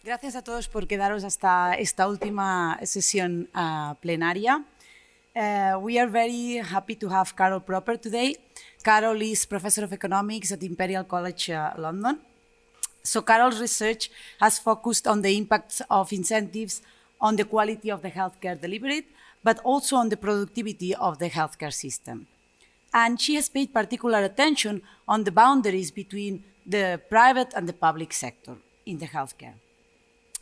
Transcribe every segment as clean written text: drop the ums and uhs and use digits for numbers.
Gracias a todos por quedaros hasta esta última sesión plenaria. We are very happy to have Carol Proper today. Carol is Professor of Economics at Imperial College London. So Carol's research has focused on the impacts of incentives on the quality of the healthcare delivered, but also on the productivity of the healthcare system. And she has paid particular attention on the boundaries between the private and the public sector in the healthcare.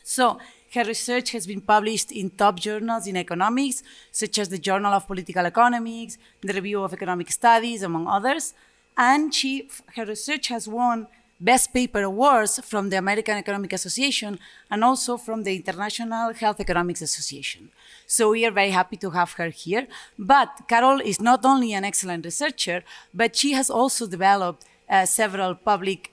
So her research has been published in top journals in economics, such as the Journal of Political Economics, the Review of Economic Studies, among others. And her research has won Best Paper Awards from the American Economic Association and also from the International Health Economics Association. So we are very happy to have her here. But Carol is not only an excellent researcher, but she has also developed several public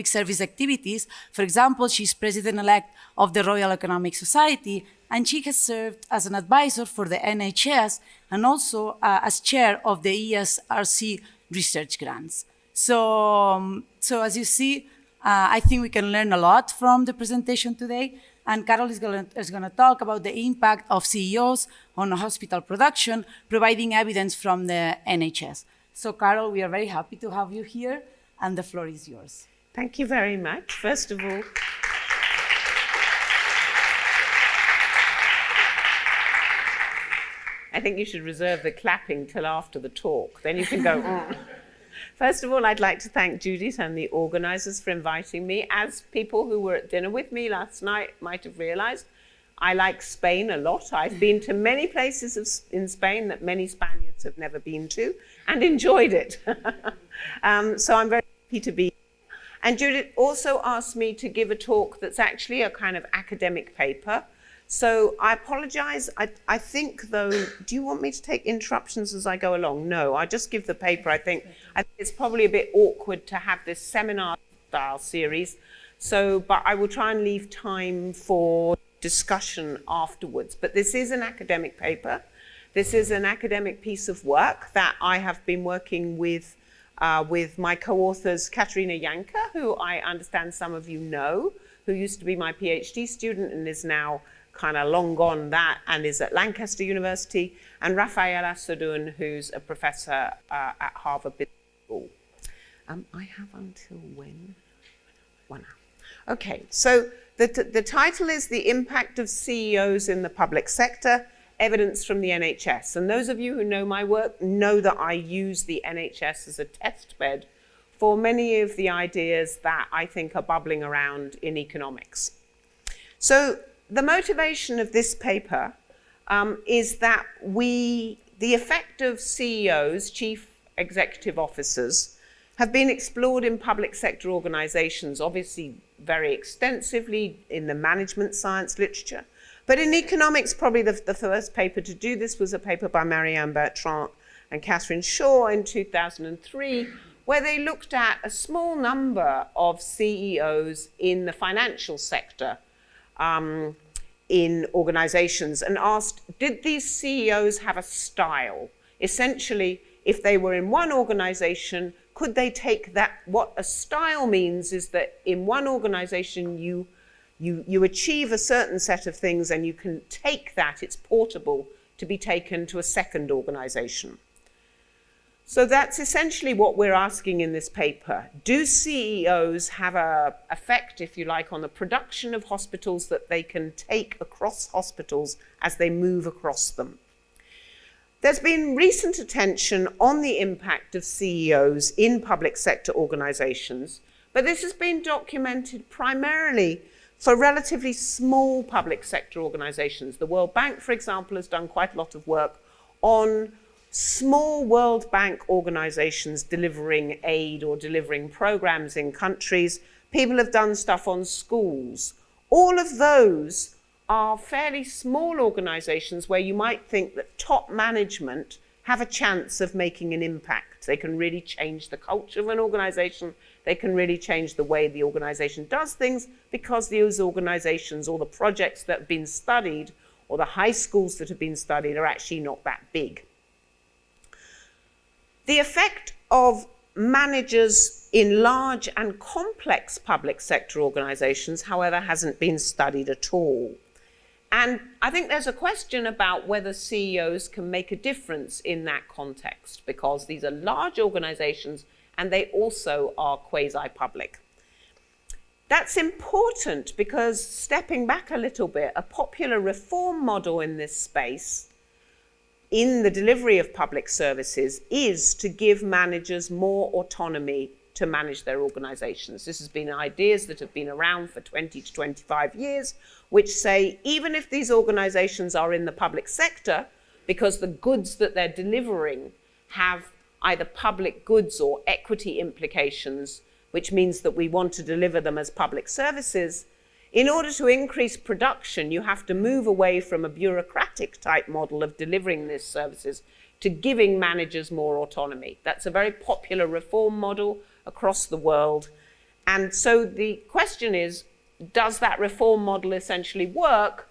service activities. For example, she's president-elect of the Royal Economic Society, and she has served as an advisor for the NHS and also as chair of the ESRC research grants. So as you see, I think we can learn a lot from the presentation today. And Carol is going to talk about the impact of CEOs on hospital production, providing evidence from the NHS. So Carol, we are very happy to have you here, and the floor is yours. Thank you very much. First of all, I think you should reserve the clapping till after the talk. Then you can go. First of all, I'd like to thank Judit and the organisers for inviting me. As people who were at dinner with me last night might have realised, I like Spain a lot. I've been to many places in Spain that many Spaniards have never been to and enjoyed it. So I'm very happy to be here. And Judit also asked me to give a talk that's actually a kind of academic paper. So I apologise. I think, though, do you want me to take interruptions as I go along? No, I just give the paper. I think it's probably a bit awkward to have this seminar-style series. But I will try and leave time for discussion afterwards. But this is an academic paper. This is an academic piece of work that I have been working with my co-authors, Katerina Janka, who I understand some of you know, who used to be my PhD student and is now kind of long gone that and is at Lancaster University, and Rafaela Sodun, who's a professor at Harvard Business School. I have until when? 1 hour. Okay, so the title is The Impact of CEOs in the Public Sector, Evidence from the NHS. And those of you who know my work know that I use the NHS as a test bed for many of the ideas that I think are bubbling around in economics. So the motivation of this paper is that the effect of CEOs, chief executive officers, have been explored in public sector organizations, obviously very extensively in the management science literature. But in economics, probably the first paper to do this was a paper by Marianne Bertrand and Catherine Shaw in 2003, where they looked at a small number of CEOs in the financial sector in organizations and asked, did these CEOs have a style? Essentially, if they were in one organization, could they take that? What a style means is that in one organization, you achieve a certain set of things and you can take that, it's portable, to be taken to a second organization. So that's essentially what we're asking in this paper. Do CEOs have an effect, if you like, on the production of hospitals that they can take across hospitals as they move across them? There's been recent attention on the impact of CEOs in public sector organizations, but this has been documented primarily for relatively small public sector organizations. The World Bank, for example, has done quite a lot of work on small World Bank organizations delivering aid or delivering programs in countries. People have done stuff on schools. All of those are fairly small organizations where you might think that top management have a chance of making an impact. They can really change the culture of an organization. They can really change the way the organization does things because those organizations or the projects that have been studied or the high schools that have been studied are actually not that big. The effect of managers in large and complex public sector organizations, however, hasn't been studied at all. And I think there's a question about whether CEOs can make a difference in that context, because these are large organizations and they also are quasi-public. That's important because, stepping back a little bit, a popular reform model in this space, in the delivery of public services, is to give managers more autonomy to manage their organizations. This has been ideas that have been around for 20 to 25 years, which say even if these organizations are in the public sector, because the goods that they're delivering have either public goods or equity implications, which means that we want to deliver them as public services, in order to increase production, you have to move away from a bureaucratic type model of delivering these services to giving managers more autonomy. That's a very popular reform model across the world. And so the question is, does that reform model essentially work?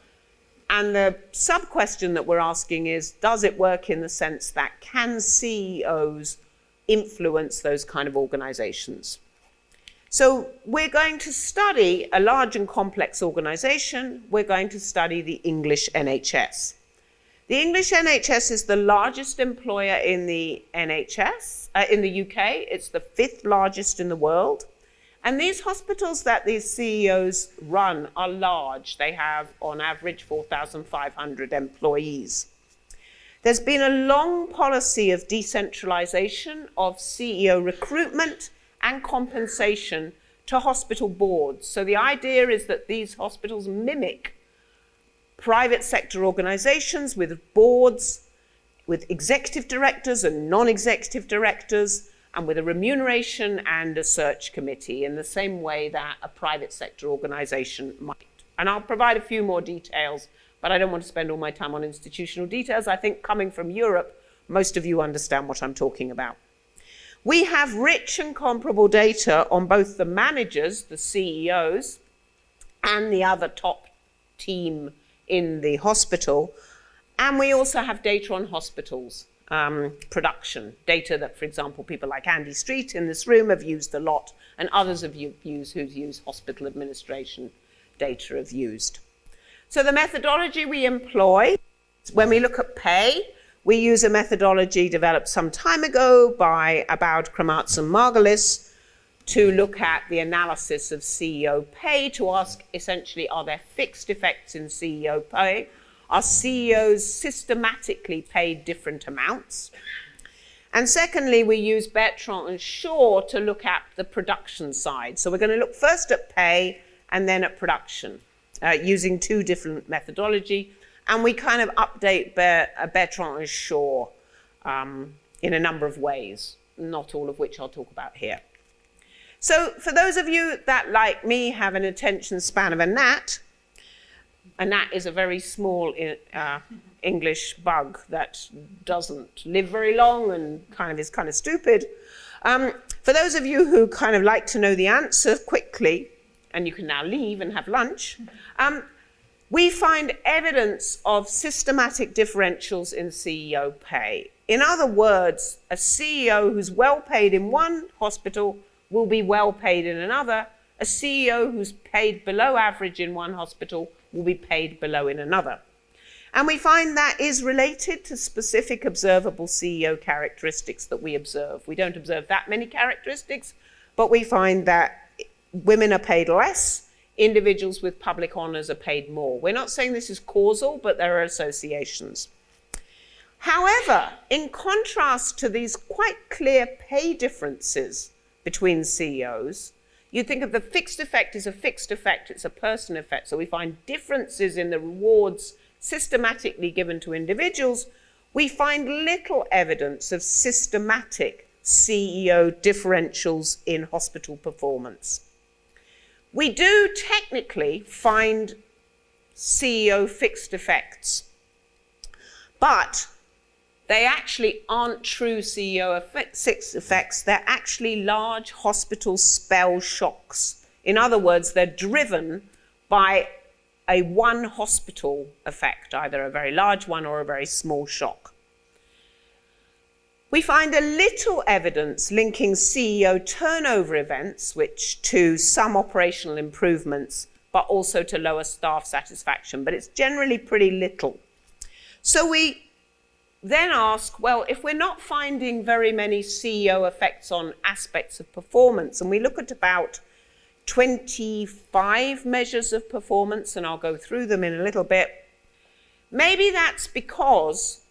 And the sub-question that we're asking is, does it work in the sense that can CEOs influence those kind of organizations? So we're going to study a large and complex organization. We're going to study the English NHS. The English NHS is the largest employer in the NHS, in the UK. It's the 5th largest in the world. And these hospitals that these CEOs run are large. They have, on average, 4,500 employees. There's been a long policy of decentralization of CEO recruitment and compensation to hospital boards. So the idea is that these hospitals mimic private sector organizations with boards, with executive directors and non-executive directors, and with a remuneration and a search committee in the same way that a private sector organization might. And I'll provide a few more details, but I don't want to spend all my time on institutional details. I think coming from Europe, most of you understand what I'm talking about. We have rich and comparable data on both the managers, the CEOs, and the other top team in the hospital. And we also have data on hospitals, production, data that, for example, people like Andy Street in this room have used a lot, and others have used who've used hospital administration data have used. So the methodology we employ, when we look at pay, we use a methodology developed some time ago by Aboud, Kramatz and Margulis to look at the analysis of CEO pay, to ask essentially, are there fixed effects in CEO pay? Are CEOs systematically paid different amounts? And secondly, we use Bertrand and Shaw to look at the production side. So we're going to look first at pay and then at production, using 2 different methodology. And we kind of update Bertrand and Shaw in a number of ways, not all of which I'll talk about here. So for those of you that, like me, have an attention span of a gnat is a very small English bug that doesn't live very long and is kind of stupid. For those of you who kind of like to know the answer quickly, and you can now leave and have lunch, we find evidence of systematic differentials in CEO pay. In other words, a CEO who's well paid in one hospital will be well paid in another. A CEO who's paid below average in one hospital will be paid below in another. And we find that is related to specific observable CEO characteristics that we observe. We don't observe that many characteristics, but we find that women are paid less, individuals with public honours are paid more. We're not saying this is causal, but there are associations. However, in contrast to these quite clear pay differences between CEOs, you think of the fixed effect as a fixed effect, it's a person effect. So we find differences in the rewards systematically given to individuals. We find little evidence of systematic CEO differentials in hospital performance. We do technically find CEO fixed effects, but they actually aren't true CEO effects. They're actually large hospital spell shocks. In other words, they're driven by a one hospital effect, either a very large one or a very small shock. We find a little evidence linking CEO turnover events, which to some operational improvements, but also to lower staff satisfaction, but it's generally pretty little. So we then ask, well, if we're not finding very many CEO effects on aspects of performance, and we look at about 25 measures of performance, and I'll go through them in a little bit, maybe that's because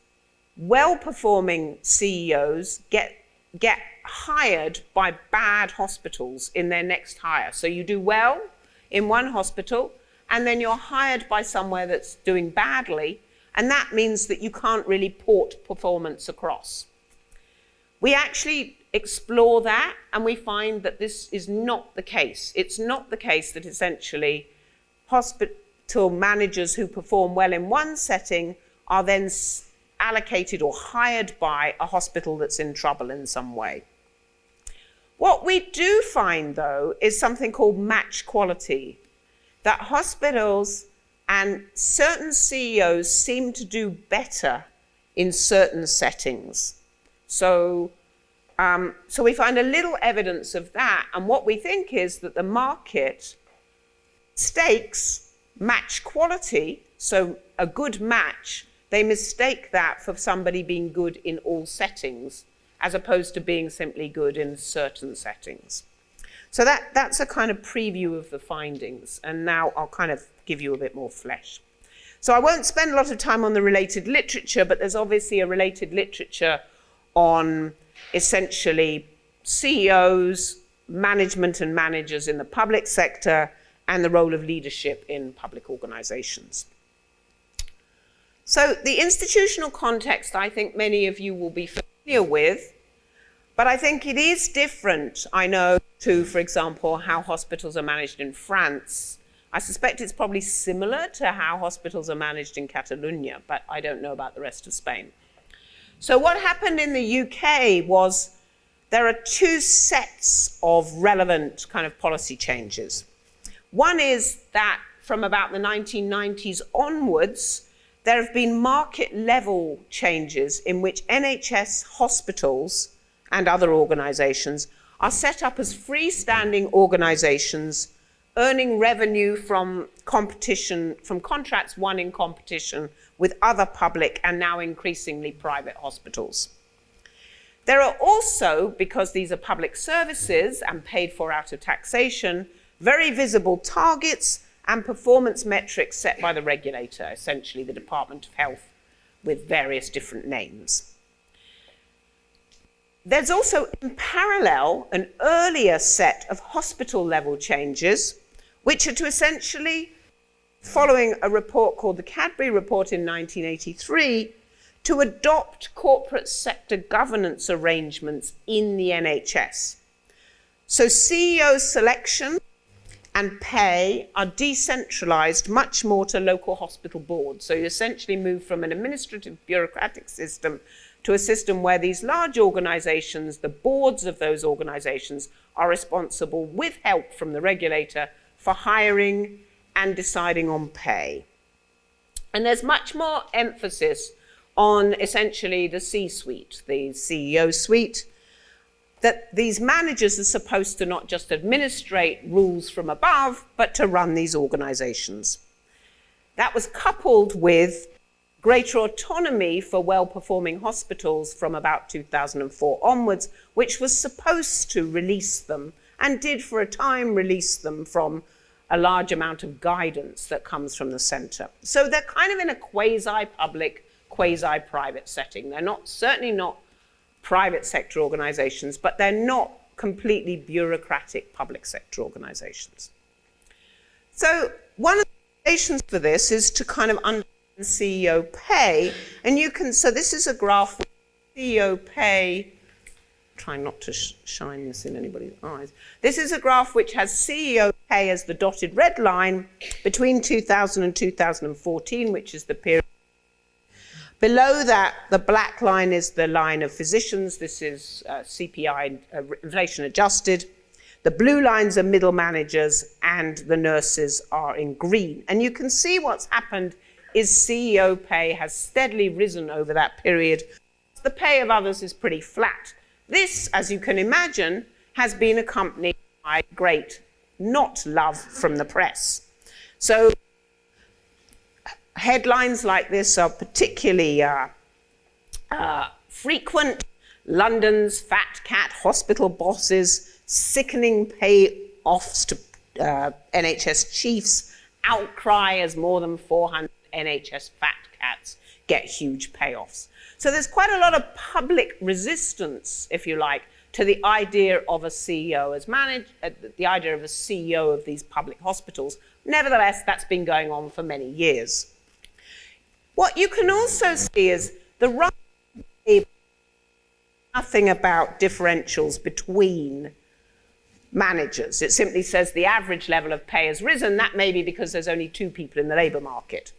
well-performing CEOs get hired by bad hospitals in their next hire. So you do well in one hospital, and then you're hired by somewhere that's doing badly, and that means that you can't really port performance across. We actually explore that, and we find that this is not the case. It's not the case that essentially hospital managers who perform well in one setting are then allocated or hired by a hospital that's in trouble in some way. What we do find, though, is something called match quality, that hospitals and certain CEOs seem to do better in certain settings. So we find a little evidence of that, and what we think is that the market stakes match quality, so a good match, they mistake that for somebody being good in all settings, as opposed to being simply good in certain settings. So that's a kind of preview of the findings, and now I'll kind of give you a bit more flesh. So I won't spend a lot of time on the related literature, but there's obviously a related literature on essentially CEOs, management and managers in the public sector, and the role of leadership in public organizations. So the institutional context, I think many of you will be familiar with, but I think it is different, I know, to, for example, how hospitals are managed in France. I suspect it's probably similar to how hospitals are managed in Catalonia, but I don't know about the rest of Spain. So what happened in the UK was there are two sets of relevant kind of policy changes. One is that from about the 1990s onwards, there have been market-level changes in which NHS hospitals and other organisations are set up as freestanding organisations earning revenue from competition, from contracts won in competition with other public and now increasingly private hospitals. There are also, because these are public services and paid for out of taxation, very visible targets and performance metrics set by the regulator, essentially the Department of Health, with various different names. There's also, in parallel, an earlier set of hospital-level changes, which are to essentially, following a report called the Cadbury Report in 1983, to adopt corporate sector governance arrangements in the NHS. So CEO selection and pay are decentralised much more to local hospital boards. So you essentially move from an administrative bureaucratic system to a system where these large organisations, the boards of those organisations, are responsible, with help from the regulator, for hiring and deciding on pay. And there's much more emphasis on essentially the C-suite, the CEO suite, that these managers are supposed to not just administrate rules from above, but to run these organisations. That was coupled with greater autonomy for well-performing hospitals from about 2004 onwards, which was supposed to release them, and did for a time release them from a large amount of guidance that comes from the centre. So they're kind of in a quasi-public, quasi-private setting. They're not, certainly not private sector organisations, but they're not completely bureaucratic public sector organisations. So one of the foundations for this is to kind of understand CEO pay, and you can, so this is a graph with CEO pay, trying not to shine this in anybody's eyes. This is a graph which has CEO pay as the dotted red line between 2000 and 2014, which is the period. Below that, the black line is the line of physicians. This is CPI, inflation adjusted. The blue lines are middle managers, and the nurses are in green. And you can see what's happened is CEO pay has steadily risen over that period the pay of others is pretty flat. This, as you can imagine, has been accompanied by great not love from the press. So headlines like this are particularly frequent. London's fat cat hospital bosses, sickening payoffs to NHS chiefs, outcry as more than 400 NHS fat cats get huge payoffs. So there's quite a lot of public resistance, if you like, to the idea of a CEO as the idea of a CEO of these public hospitals. Nevertheless, that's been going on for many years. What you can also see is the right nothing about differentials between managers. It simply says the average level of pay has risen. That may be because there's only 2 people in the labour market.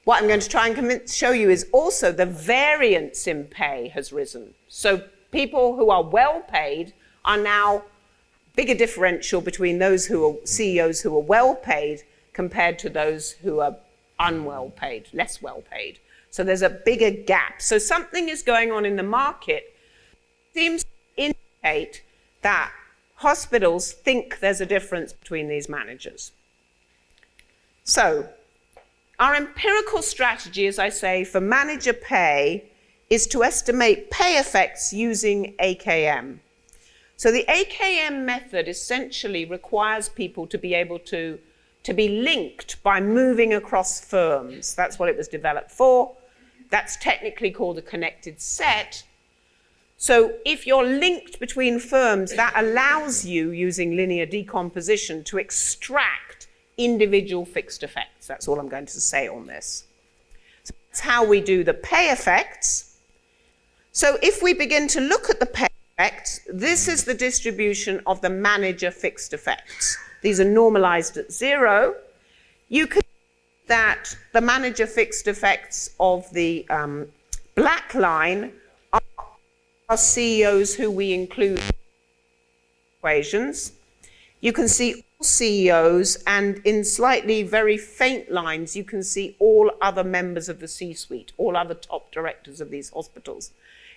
What I'm going to try and show you is also the variance in pay has risen. So people who are well paid are now bigger differential between those who are CEOs who are well paid compared to those who are unwell paid, less well paid. So there's a bigger gap. So something is going on in the market. Seems to indicate that hospitals think there's a difference between these managers. So our empirical strategy, as I say, for manager pay is to estimate pay effects using AKM. So the AKM method essentially requires people to be able to be linked by moving across firms. That's what it was developed for. That's technically called a connected set. So if you're linked between firms, that allows you, using linear decomposition, to extract individual fixed effects. That's all I'm going to say on this. So that's how we do the pay effects. So if we begin to look at the pay effects, this is the distribution of the manager fixed effects. These are normalized at 0. You can see that the manager fixed effects of the black line are CEOs who we include in equations. You can see all CEOs, and in slightly very faint lines, you can see all other members of the C-suite, all other top directors of these hospitals.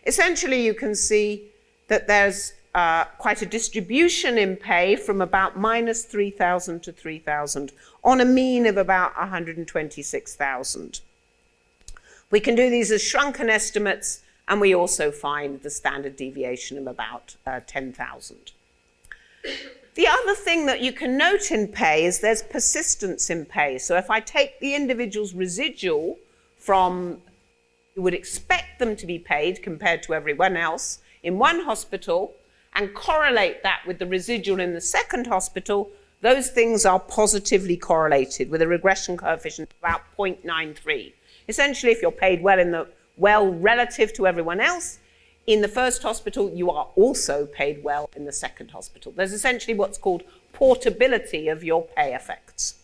Essentially, you can see that there's quite a distribution in pay from about minus 3,000 to 3,000 on a mean of about 126,000. We can do these as shrunken estimates, and we also find the standard deviation of about 10,000. The other thing that you can note in pay is there's persistence in pay. So if I take the individual's residual from you would expect them to be paid compared to everyone else in one hospital and correlate that with the residual in the second hospital, those things are positively correlated with a regression coefficient of about 0.93. Essentially, if you're paid well relative to everyone else, in the first hospital, you are also paid well in the second hospital. There's essentially what's called portability of your pay effects.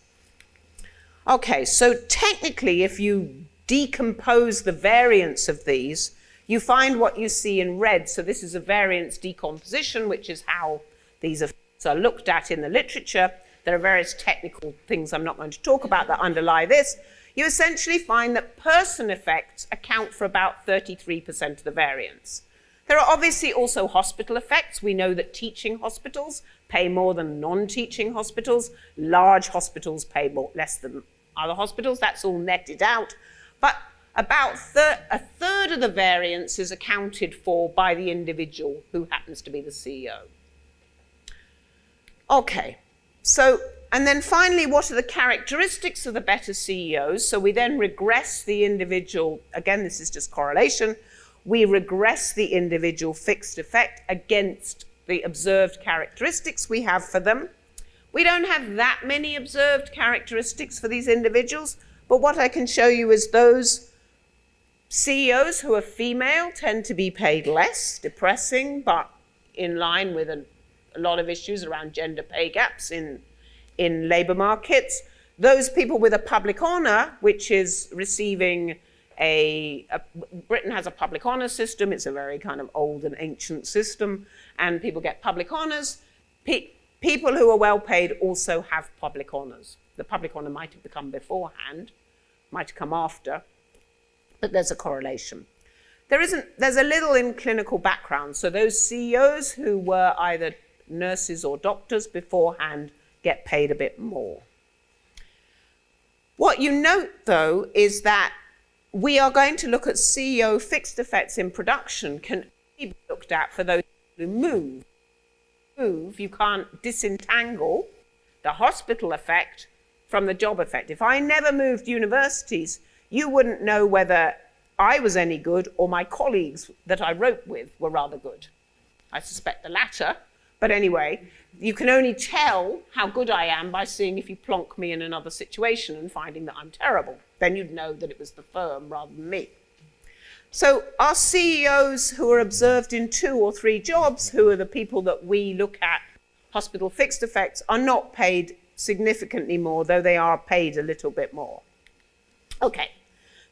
Okay, so technically, if you decompose the variance of these, you find what you see in red. So this is a variance decomposition, which is how these effects are looked at in the literature. There are various technical things I'm not going to talk about that underlie this. You essentially find that person effects account for about 33% of the variance. There are obviously also hospital effects. We know that teaching hospitals pay more than non-teaching hospitals. Large hospitals pay less than other hospitals. That's all netted out. But about a third of the variance is accounted for by the individual who happens to be the CEO. Okay, so, and then finally, what are the characteristics of the better CEOs? So we then regress the individual, again, this is just correlation. We regress the individual fixed effect against the observed characteristics we have for them. We don't have that many observed characteristics for these individuals, but what I can show you is those CEOs who are female tend to be paid less, depressing, but in line with a lot of issues around gender pay gaps in labour markets. Those people with a public honour, which is receiving Britain has a public honour system. It's a very kind of old and ancient system, and people get public honours. People who are well paid also have public honours. The public honour might have come beforehand, might have come after, but there's a correlation. There's a little in clinical background. So those CEOs who were either nurses or doctors beforehand get paid a bit more. What you note, though, is that we are going to look at CEO fixed effects in production can only be looked at for those who move. You can't disentangle the hospital effect from the job effect. If I never moved universities, you wouldn't know whether I was any good or my colleagues that I wrote with were rather good. I suspect the latter. But anyway, you can only tell how good I am by seeing if you plonk me in another situation and finding that I'm terrible. Then you'd know that it was the firm rather than me. So our CEOs who are observed in 2 or 3 jobs, who are the people that we look at, hospital fixed effects, are not paid significantly more, though they are paid a little bit more. Okay,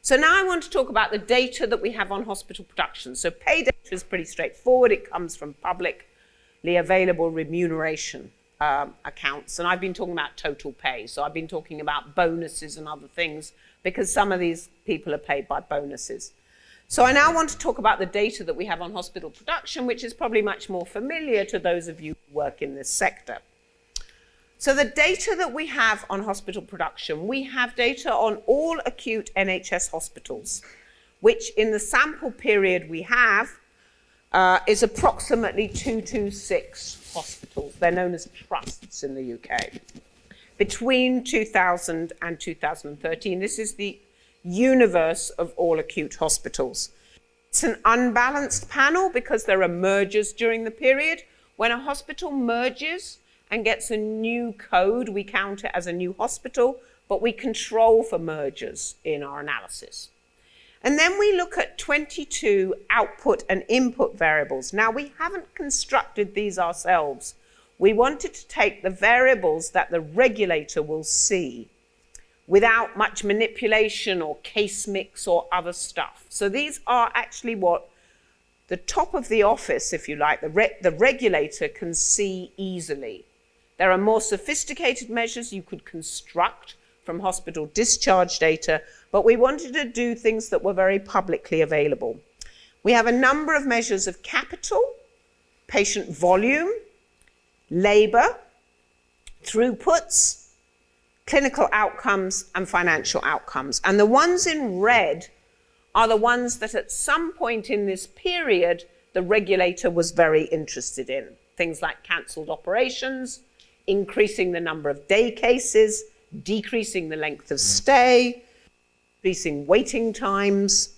so now I want to talk about the data that we have on hospital production. So pay data is pretty straightforward. It comes from publicly available remuneration accounts. And I've been talking about total pay. So I've been talking about bonuses and other things because some of these people are paid by bonuses. So I now want to talk about the data that we have on hospital production, which is probably much more familiar to those of you who work in this sector. So the data that we have on hospital production, we have data on all acute NHS hospitals, which in the sample period we have is approximately 226 hospitals. They're known as trusts in the UK. Between 2000 and 2013, this is the universe of all acute hospitals. It's an unbalanced panel because there are mergers during the period. When a hospital merges and gets a new code, we count it as a new hospital, but we control for mergers in our analysis. And then we look at 22 output and input variables. Now, we haven't constructed these ourselves. We wanted to take the variables that the regulator will see without much manipulation or case mix or other stuff. So these are actually what the top of the office, if you like, the regulator can see easily. There are more sophisticated measures you could construct from hospital discharge data, but we wanted to do things that were very publicly available. We have a number of measures of capital, patient volume, labour, throughputs, clinical outcomes, and financial outcomes. And the ones in red are the ones that at some point in this period, the regulator was very interested in. Things like cancelled operations, increasing the number of day cases, decreasing the length of stay, increasing waiting times,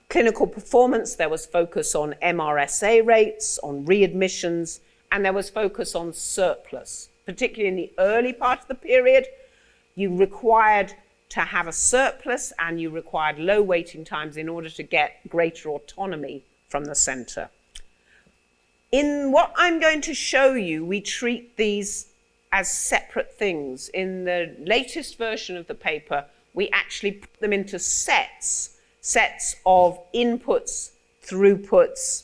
clinical performance. There was focus on MRSA rates, on readmissions, and there was focus on surplus. Particularly in the early part of the period, you required to have a surplus and you required low waiting times in order to get greater autonomy from the centre. In what I'm going to show you, we treat these as separate things. In the latest version of the paper, we actually put them into sets of inputs, throughputs,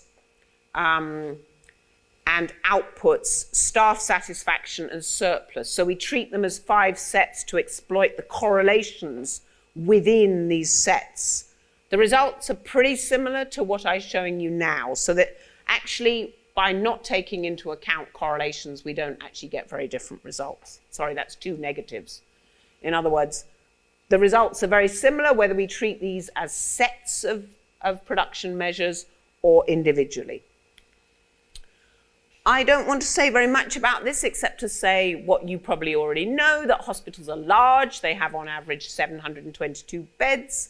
and outputs, staff satisfaction and surplus. So we treat them as 5 sets to exploit the correlations within these sets. The results are pretty similar to what I'm showing you now, so that actually by not taking into account correlations, we don't actually get very different results. Sorry, that's 2 negatives. In other words, the results are very similar whether we treat these as sets of production measures or individually. I don't want to say very much about this except to say what you probably already know, that hospitals are large. They have on average 722 beds.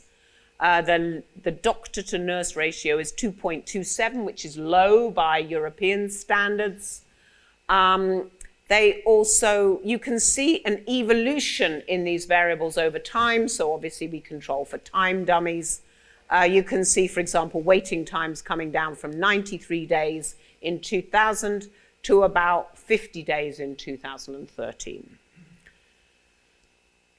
The doctor to nurse ratio is 2.27, which is low by European standards. They also, you can see an evolution in these variables over time. So obviously we control for time dummies. You can see, for example, waiting times coming down from 93 days in 2000 to about 50 days in 2013.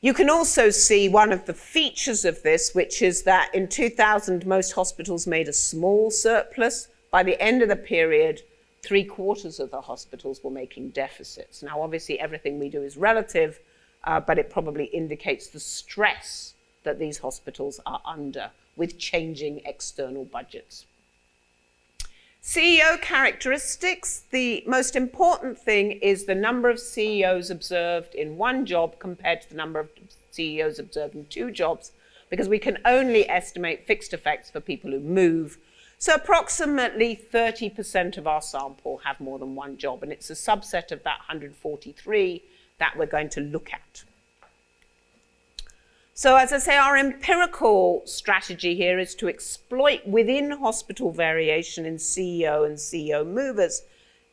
You can also see one of the features of this, which is that in 2000, most hospitals made a small surplus. By the end of the period, 3/4 of the hospitals were making deficits. Now, obviously, everything we do is relative, but it probably indicates the stress that these hospitals are under with changing external budgets. CEO characteristics, the most important thing is the number of CEOs observed in one job compared to the number of CEOs observed in two jobs, because we can only estimate fixed effects for people who move. So approximately 30% of our sample have more than one job, and it's a subset of that 143 that we're going to look at. So as I say, our empirical strategy here is to exploit within hospital variation in CEO and CEO movers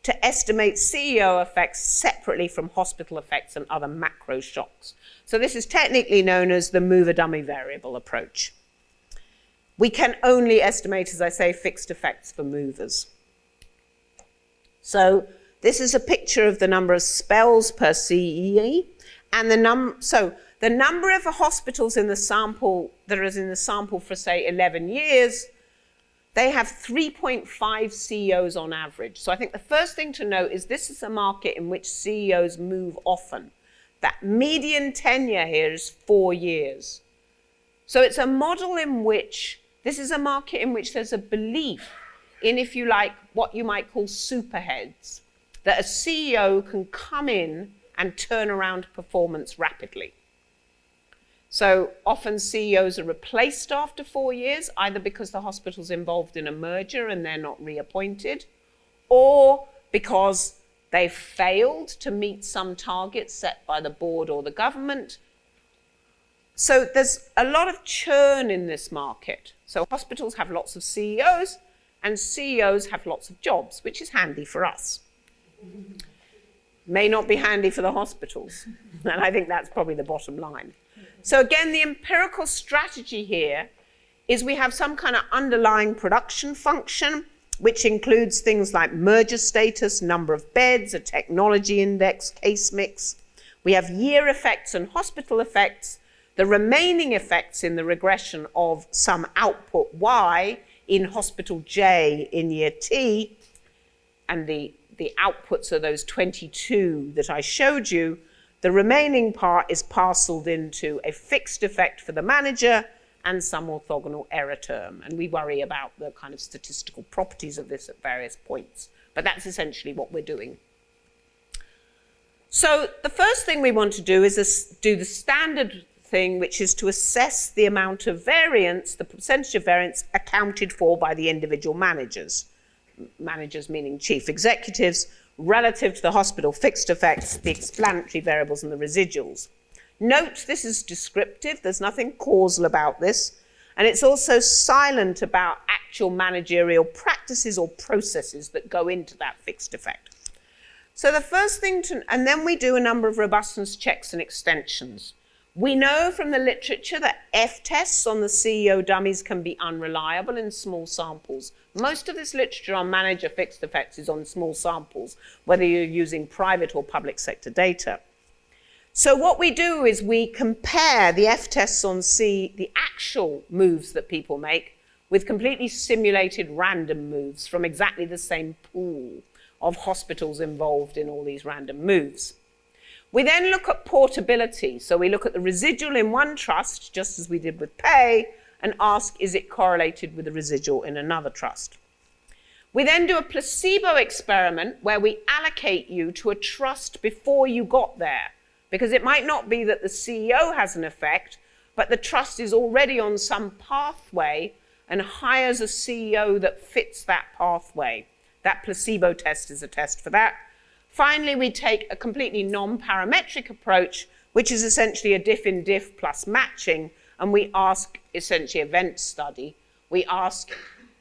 to estimate CEO effects separately from hospital effects and other macro shocks. So this is technically known as the mover-dummy variable approach. We can only estimate, as I say, fixed effects for movers. So this is a picture of the number of spells per CEE, and the number of hospitals in the sample that is in the sample for, say, 11 years, they have 3.5 CEOs on average. So I think the first thing to note is this is a market in which CEOs move often. That median tenure here is 4 years. So it's a model in which, this is a market in which there's a belief in, if you like, what you might call superheads, that a CEO can come in and turn around performance rapidly. So often CEOs are replaced after 4 years, either because the hospital's involved in a merger and they're not reappointed, or because they've failed to meet some targets set by the board or the government. So there's a lot of churn in this market. So hospitals have lots of CEOs, and CEOs have lots of jobs, which is handy for us. May not be handy for the hospitals, and I think that's probably the bottom line. So again, the empirical strategy here is we have some kind of underlying production function, which includes things like merger status, number of beds, a technology index, case mix. We have year effects and hospital effects, the remaining effects in the regression of some output Y in hospital J in year T, and the outputs are those 22 that I showed you. The remaining part is parceled into a fixed effect for the manager and some orthogonal error term. And we worry about the kind of statistical properties of this at various points. But that's essentially what we're doing. So the first thing we want to do is do the standard thing, which is to assess the amount of variance, the percentage of variance accounted for by the individual managers. Managers meaning chief executives, relative to the hospital fixed effects, the explanatory variables, and the residuals. Note this is descriptive, there's nothing causal about this, and it's also silent about actual managerial practices or processes that go into that fixed effect. So the first thing and then we do a number of robustness checks and extensions. We know from the literature that F-tests on the CEO dummies can be unreliable in small samples. Most of this literature on manager fixed effects is on small samples, whether you're using private or public sector data. So what we do is we compare the F-tests on the actual moves that people make, with completely simulated random moves from exactly the same pool of hospitals involved in all these random moves. We then look at portability. So we look at the residual in one trust, just as we did with pay, and ask, is it correlated with the residual in another trust? We then do a placebo experiment where we allocate you to a trust before you got there, because it might not be that the CEO has an effect, but the trust is already on some pathway and hires a CEO that fits that pathway. That placebo test is a test for that. Finally, we take a completely non-parametric approach, which is essentially a diff in diff plus matching, and we ask essentially event study. We ask,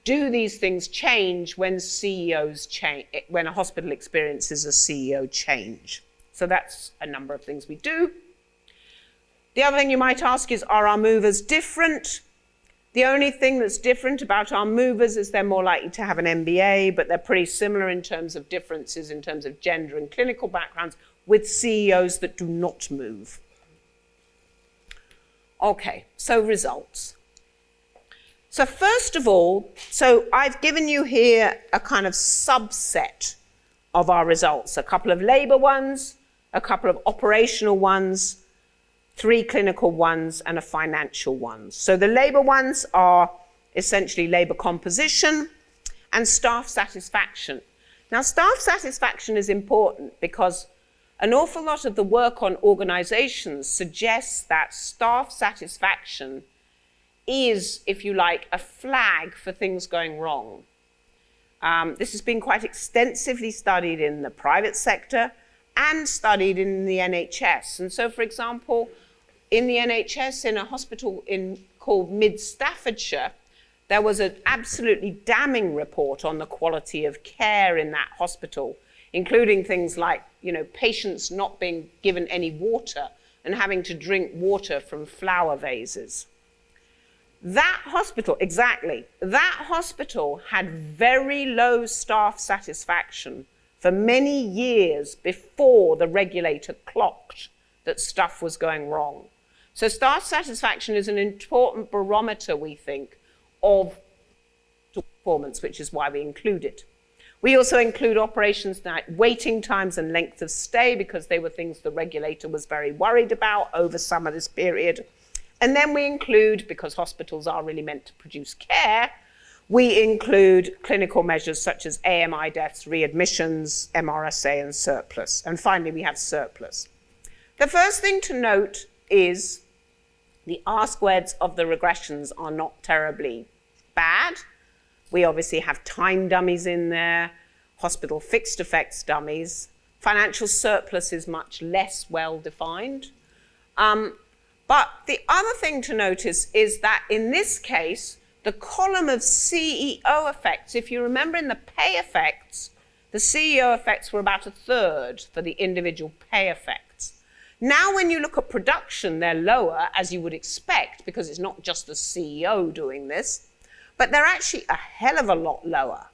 do these things change when CEOs change, when a hospital experiences a CEO change? So that's a number of things we do. The other thing you might ask is, are our movers different? The only thing that's different about our movers is they're more likely to have an MBA, but they're pretty similar in terms of differences in terms of gender and clinical backgrounds with CEOs that do not move. Okay, so results. So first of all, so I've given you here a kind of subset of our results, a couple of labour ones, a couple of operational ones, 3 clinical ones, and a financial one. So the labour ones are essentially labour composition and staff satisfaction. Now, staff satisfaction is important because an awful lot of the work on organisations suggests that staff satisfaction is, if you like, a flag for things going wrong. This has been quite extensively studied in the private sector and studied in the NHS. And so, for example, in the NHS, in a hospital called Mid Staffordshire, there was an absolutely damning report on the quality of care in that hospital, including things like, patients not being given any water and having to drink water from flower vases. That hospital had very low staff satisfaction for many years before the regulator clocked that stuff was going wrong. So staff satisfaction is an important barometer, we think, of performance, which is why we include it. We also include operations like waiting times and length of stay, because they were things the regulator was very worried about over some of this period. And then we include, because hospitals are really meant to produce care, we include clinical measures such as AMI deaths, readmissions, MRSA, and surplus. And finally, we have surplus. The first thing to note is the R-squareds of the regressions are not terribly bad. We obviously have time dummies in there, hospital fixed effects dummies. Financial surplus is much less well defined. But the other thing to notice is that in this case, the column of CEO effects, if you remember in the pay effects, the CEO effects were about 1/3 for the individual pay effects. Now when you look at production, they're lower, as you would expect, because it's not just the CEO doing this, but they're actually a hell of a lot lower.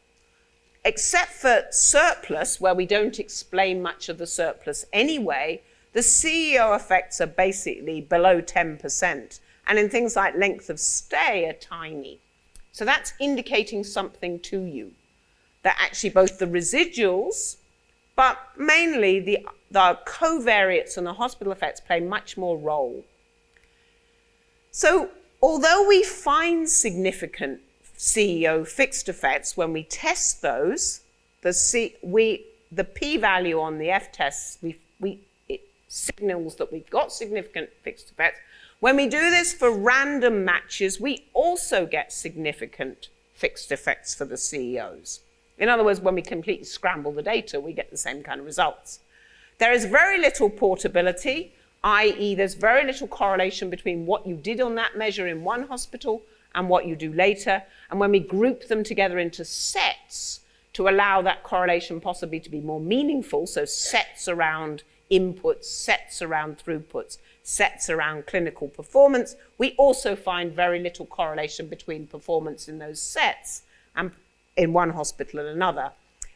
Except for surplus, where we don't explain much of the surplus anyway, the CEO effects are basically below 10%. And in things like length of stay are tiny. So that's indicating something to you, that actually both the residuals, but mainly the covariates and the hospital effects play much more role. So although we find significant CEO fixed effects when we test those, the p-value on the f-tests, it signals that we've got significant fixed effects. When we do this for random matches, we also get significant fixed effects for the CEOs. In other words, when we completely scramble the data, we get the same kind of results. There is very little portability, i.e. there's very little correlation between what you did on that measure in one hospital and what you do later. And when we group them together into sets to allow that correlation possibly to be more meaningful, so sets around inputs, sets around throughputs, sets around clinical performance, we also find very little correlation between performance in those sets and in one hospital and another.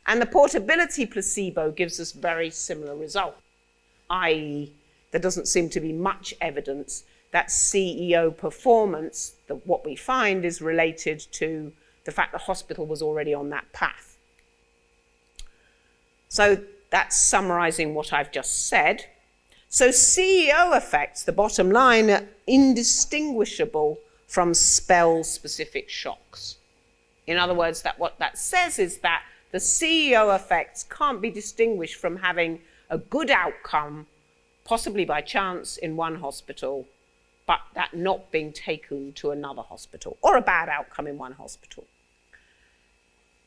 And the portability placebo gives us very similar results, i.e. there doesn't seem to be much evidence that CEO performance, that what we find is related to the fact the hospital was already on that path. So that's summarizing what I've just said. So CEO effects, the bottom line, are indistinguishable from spell-specific shocks. In other words, what that says is that the CEO effects can't be distinguished from having a good outcome, possibly by chance in one hospital, but that not being taken to another hospital, or a bad outcome in one hospital.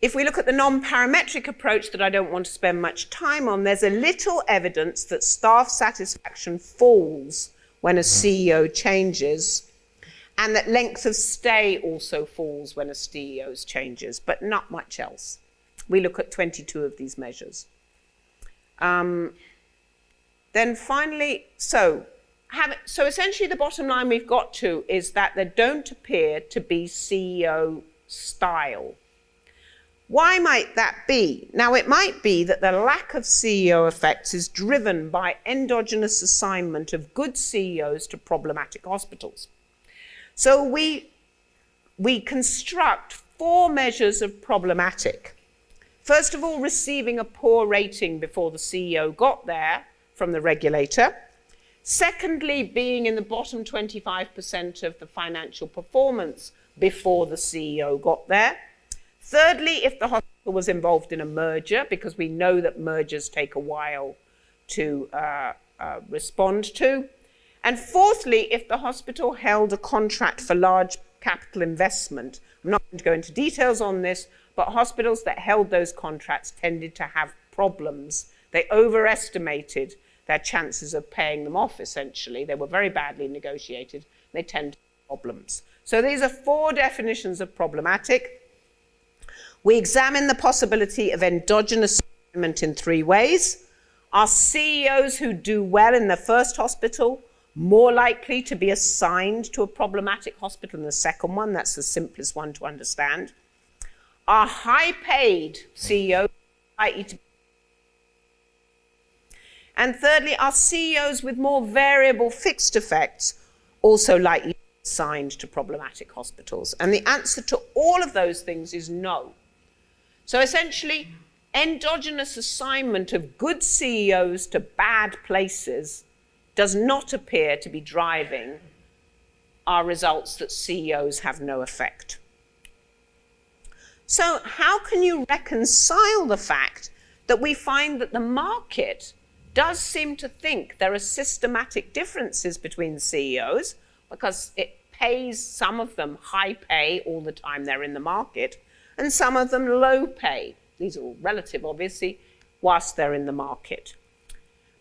If we look at the non-parametric approach that I don't want to spend much time on, there's a little evidence that staff satisfaction falls when a CEO changes, and that length of stay also falls when a CEO changes, but not much else. We look at 22 of these measures. Then finally, so essentially the bottom line we've got to is that there don't appear to be CEO style. Why might that be? Now, it might be that the lack of CEO effects is driven by endogenous assignment of good CEOs to problematic hospitals. So we construct 4 measures of problematic. First of all, receiving a poor rating before the CEO got there from the regulator. Secondly, being in the bottom 25% of the financial performance before the CEO got there. Thirdly, if the hospital was involved in a merger, because we know that mergers take a while to respond to. And fourthly, if the hospital held a contract for large capital investment. I'm not going to go into details on this, but hospitals that held those contracts tended to have problems. They overestimated their chances of paying them off, essentially. They were very badly negotiated. They tend to have problems. So these are 4 definitions of problematic. We examine the possibility of endogenous assignment in 3 ways. Are CEOs who do well in the first hospital more likely to be assigned to a problematic hospital than the second one? That's the simplest one to understand. Are high-paid CEOs likely to be? And thirdly, are CEOs with more variable fixed effects also likely to be assigned to problematic hospitals? And the answer to all of those things is no. So essentially, endogenous assignment of good CEOs to bad places does not appear to be driving our results that CEOs have no effect. So how can you reconcile the fact that we find that the market does seem to think there are systematic differences between CEOs, because it pays some of them high pay all the time they're in the market, and some of them low pay. These are all relative, obviously, whilst they're in the market.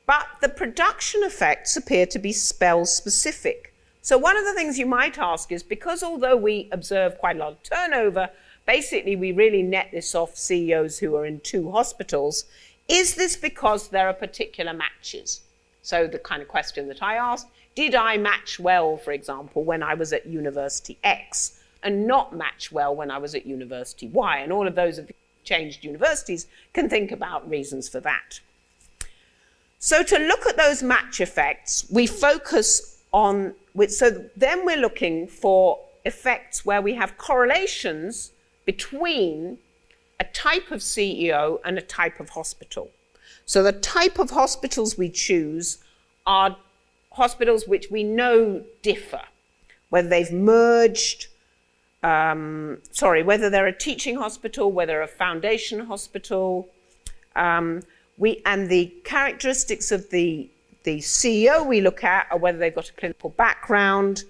But the production effects appear to be spell specific. So one of the things you might ask is, because although we observe quite a lot of turnover, basically we really net this off CEOs who are in 2 hospitals, is this because there are particular matches? So the kind of question that I asked, did I match well, for example, when I was at University X, and not match well when I was at University Y? And all of those who've changed universities can think about reasons for that. So to look at those match effects, we focus on, so then we're looking for effects where we have correlations between a type of CEO and a type of hospital. So the type of hospitals we choose are hospitals which we know differ, whether they've merged, whether they're a teaching hospital, whether they're a foundation hospital, and the characteristics of the CEO we look at are whether they've got a clinical background,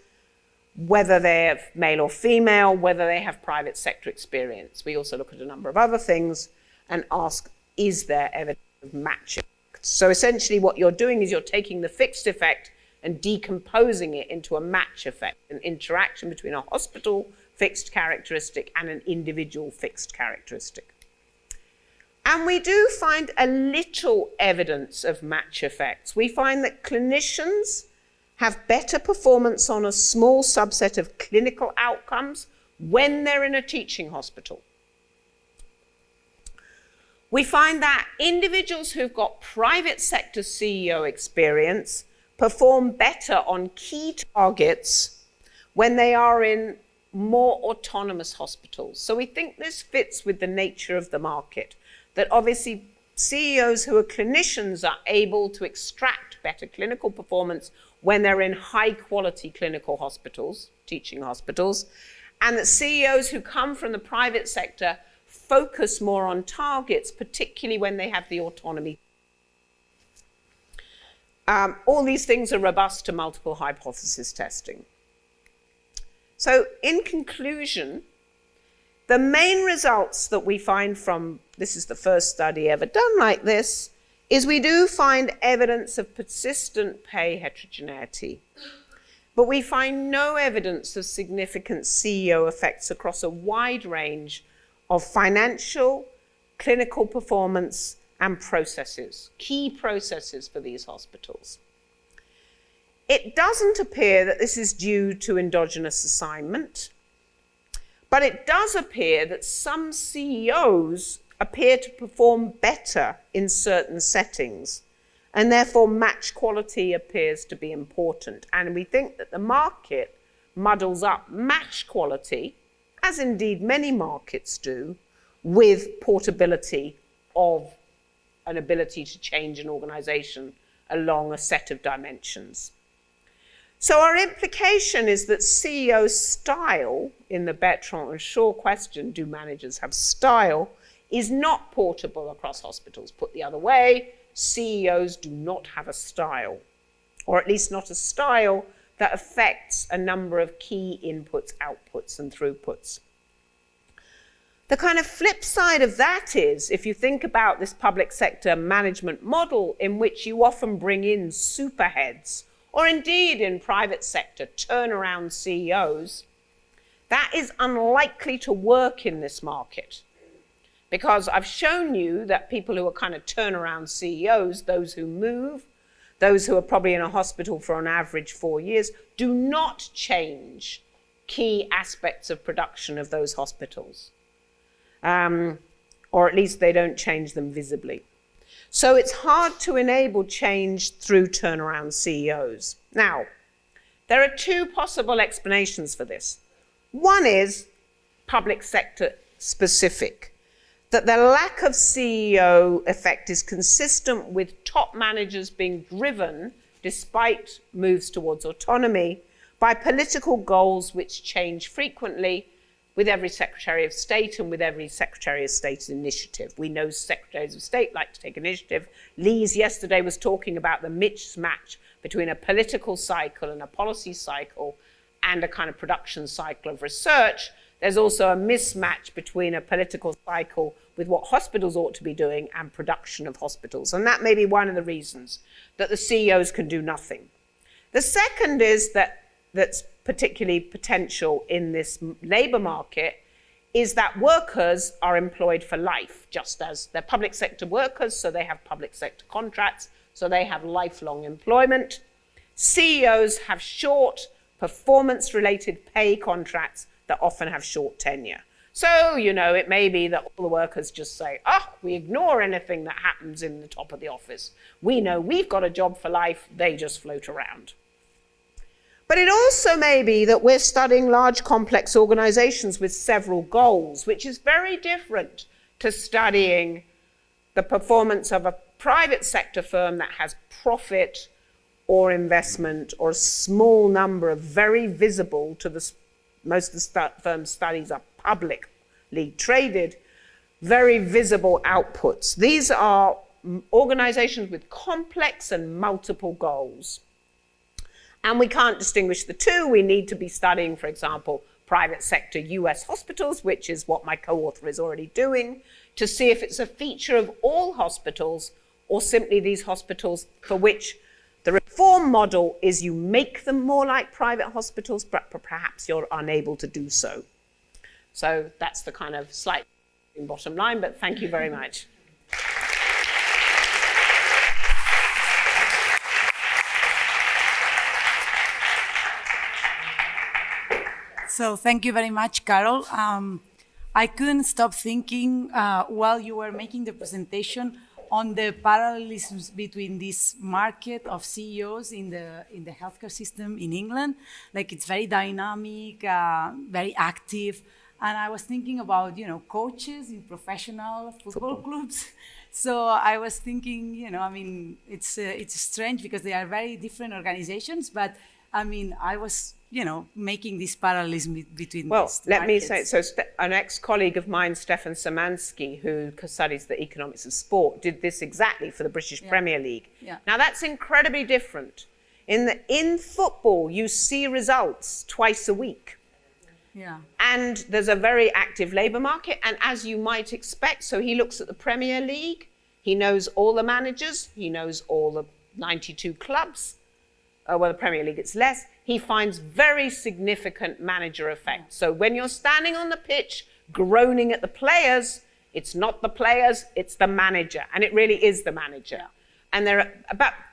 whether they're male or female, whether they have private sector experience. We also look at a number of other things and ask, is there evidence of matching? So essentially what you're doing is you're taking the fixed effect and decomposing it into a match effect, an interaction between a hospital fixed characteristic and an individual fixed characteristic. And we do find a little evidence of match effects. We find that clinicians have better performance on a small subset of clinical outcomes when they're in a teaching hospital. We find that individuals who've got private sector CEO experience perform better on key targets when they are in more autonomous hospitals. So we think this fits with the nature of the market, that obviously CEOs who are clinicians are able to extract better clinical performance when they're in high quality clinical hospitals, teaching hospitals, and that CEOs who come from the private sector focus more on targets, particularly when they have the autonomy. All these things are robust to multiple hypothesis testing. So in conclusion, the main results that we find from, this is the first study ever done like this, is we do find evidence of persistent pay heterogeneity, but we find no evidence of significant CEO effects across a wide range of financial, clinical performance, and processes, key processes for these hospitals. It doesn't appear that this is due to endogenous assignment, but it does appear that some CEOs appear to perform better in certain settings, and therefore match quality appears to be important. And we think that the market muddles up match quality, as indeed many markets do, with portability of an ability to change an organization along a set of dimensions. So our implication is that CEO style, in the Bertrand and Shaw question, do managers have style, is not portable across hospitals. Put the other way, CEOs do not have a style, or at least not a style that affects a number of key inputs, outputs, and throughputs. The kind of flip side of that is, if you think about this public sector management model in which you often bring in superheads, or indeed in private sector turnaround CEOs, that is unlikely to work in this market. Because I've shown you that people who are kind of turnaround CEOs, those who move, those who are probably in a hospital for on average 4 years, do not change key aspects of production of those hospitals. Or at least they don't change them visibly. So it's hard to enable change through turnaround CEOs. Now, there are two possible explanations for this. One is public sector specific, that the lack of CEO effect is consistent with top managers being driven, despite moves towards autonomy, by political goals which change frequently with every Secretary of State and with every Secretary of State's initiative. We know Secretaries of State like to take initiative. Lees yesterday was talking about the mismatch between a political cycle and a policy cycle and a kind of production cycle of research. There's also a mismatch between a political cycle with what hospitals ought to be doing and production of hospitals. And that may be one of the reasons that the CEOs can do nothing. The second is that's particularly potential in this labour market is that workers are employed for life, just as they're public sector workers, so they have public sector contracts, so they have lifelong employment. CEOs have short performance-related pay contracts that often have short tenure. So, it may be that all the workers just say, we ignore anything that happens in the top of the office. We know we've got a job for life, they just float around. But it also may be that we're studying large complex organizations with several goals, which is very different to studying the performance of a private sector firm that has profit or investment or a small number of very visible to the most of the firm's studies are publicly traded, very visible outputs. These are organizations with complex and multiple goals. And we can't distinguish the two. We need to be studying, for example, private sector US hospitals, which is what my co-author is already doing, to see if it's a feature of all hospitals or simply these hospitals for which the reform model is you make them more like private hospitals, but perhaps you're unable to do so. So that's the kind of slight bottom line, but thank you very much. So thank you very much, Carol. I couldn't stop thinking while you were making the presentation on the parallelisms between this market of CEOs in the healthcare system in England. Like it's very dynamic, very active. And I was thinking about, coaches in professional football clubs. So I was thinking, it's strange because they are very different organizations, but I was, making this parallelism between these let me markets. say, an ex-colleague of mine, Stefan Szymanski, who studies the economics of sport, did this exactly for the British Premier League. Yeah. Now, that's incredibly different. In football, you see results twice a week. Yeah. And there's a very active labour market. And as you might expect, so he looks at the Premier League, he knows all the managers, he knows all the 92 clubs. The Premier League, it's less. He finds very significant manager effect. So when you're standing on the pitch, groaning at the players, it's not the players, it's the manager. And it really is the manager. Yeah. And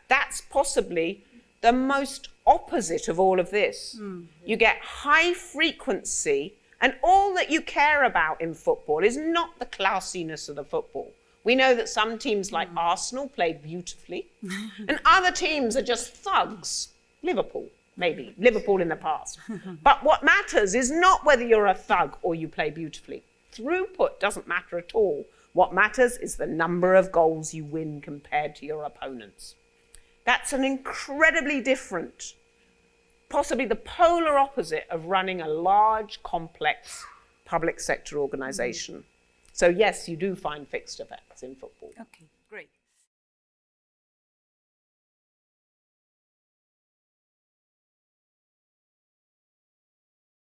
that's possibly the most opposite of all of this. You get high frequency, and all that you care about in football is not the classiness of the football. We know that some teams like Arsenal play beautifully, and other teams are just thugs. Liverpool, maybe. Liverpool in the past. But what matters is not whether you're a thug or you play beautifully. Throughput doesn't matter at all. What matters is the number of goals you win compared to your opponents. That's an incredibly different, possibly the polar opposite of running a large, complex public sector organization. So yes, you do find fixed effects in football. Okay, great.